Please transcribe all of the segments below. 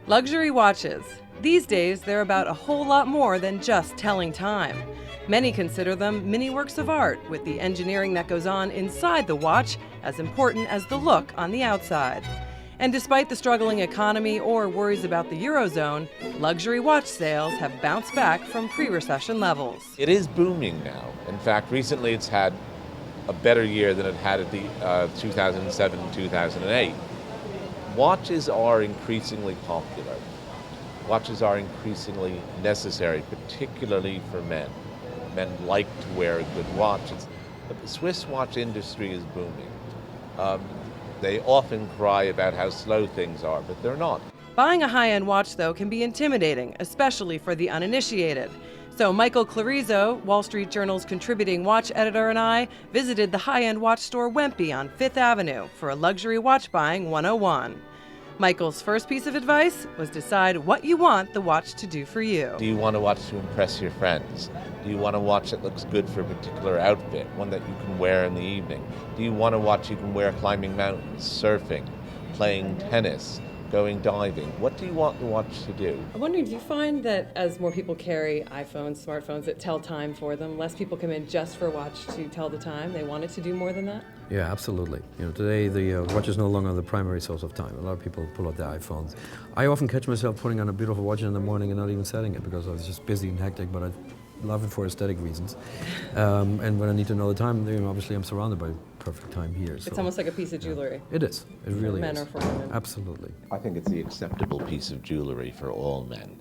Luxury watches. These days, they're about a whole lot more than just telling time. Many consider them mini works of art, with the engineering that goes on inside the watch as important as the look on the outside. And despite the struggling economy or worries about the Eurozone, luxury watch sales have bounced back from pre-recession levels. It is booming now. In fact, recently it's had a better year than it had at the 2007-2008. Watches are increasingly popular. Watches are increasingly necessary, particularly for men. Men like to wear a good watch. But the Swiss watch industry is booming. They often cry about how slow things are, but they're not. Buying a high-end watch, though, can be intimidating, especially for the uninitiated. So Michael Clerizo, Wall Street Journal's contributing watch editor, and I visited the high-end watch store WEMPE on 5th Avenue for a luxury watch buying 101. Michael's first piece of advice was decide what you want the watch to do for you. Do you want a watch to impress your friends? Do you want a watch that looks good for a particular outfit, one that you can wear in the evening? Do you want a watch you can wear climbing mountains, surfing, playing tennis, going diving? What do you want the watch to do? I'm wondering, do you find that as more people carry iPhones, smartphones that tell time for them, less people come in just for a watch to tell the time? They want it to do more than that? Yeah, absolutely. Today the watch is no longer the primary source of time. A lot of people pull out their iPhones. I often catch myself putting on a beautiful watch in the morning and not even setting it because I was just busy and hectic, but I love it for aesthetic reasons. And when I need to know the time, obviously I'm surrounded by perfect time here. So. It's almost like a piece of jewelry. It is. It really men is. Or for women. Absolutely. I think it's the acceptable piece of jewelry for all men.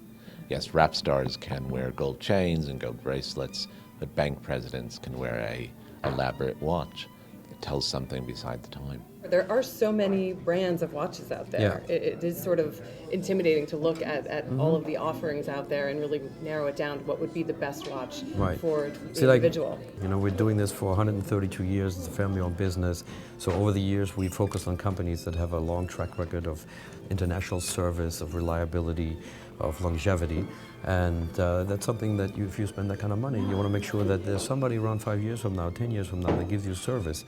Yes, rap stars can wear gold chains and gold bracelets, but bank presidents can wear a elaborate watch. It tells something beside the time. There are so many brands of watches out there. Yeah. It is sort of intimidating to look at all of the offerings out there and really narrow it down to what would be the best watch for the individual. We're doing this for 132 years. It's a family-owned business. So over the years, we focused on companies that have a long track record of international service, of reliability, of longevity. And that's something that if you spend that kind of money, you want to make sure that there's somebody around 5 years from now, 10 years from now, that gives you service.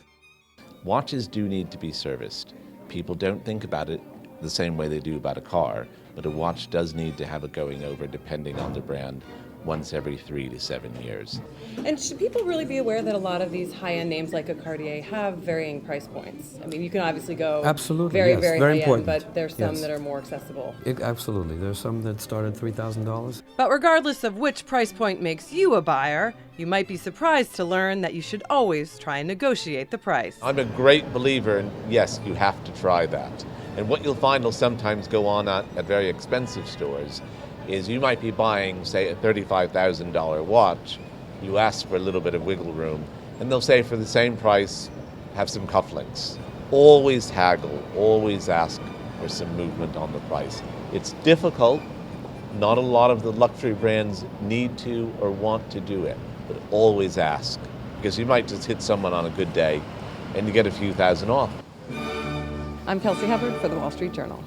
Watches do need to be serviced. People don't think about it the same way they do about a car, but a watch does need to have a going over depending on the brand once every 3 to 7 years. And should people really be aware that a lot of these high-end names like a Cartier have varying price points? I mean, you can obviously go very high-end, important. but there's some that are more accessible. Absolutely. There's some that start at $3,000. But regardless of which price point makes you a buyer, you might be surprised to learn that you should always try and negotiate the price. I'm a great believer in, yes, you have to try that. And what you'll find will sometimes go on at very expensive stores is you might be buying, say, a $35,000 watch. You ask for a little bit of wiggle room, and they'll say for the same price, have some cufflinks. Always haggle, always ask for some movement on the price. It's difficult. Not a lot of the luxury brands need to or want to do it, but always ask, because you might just hit someone on a good day and you get a few thousand off. I'm Kelsey Hubbard for the Wall Street Journal.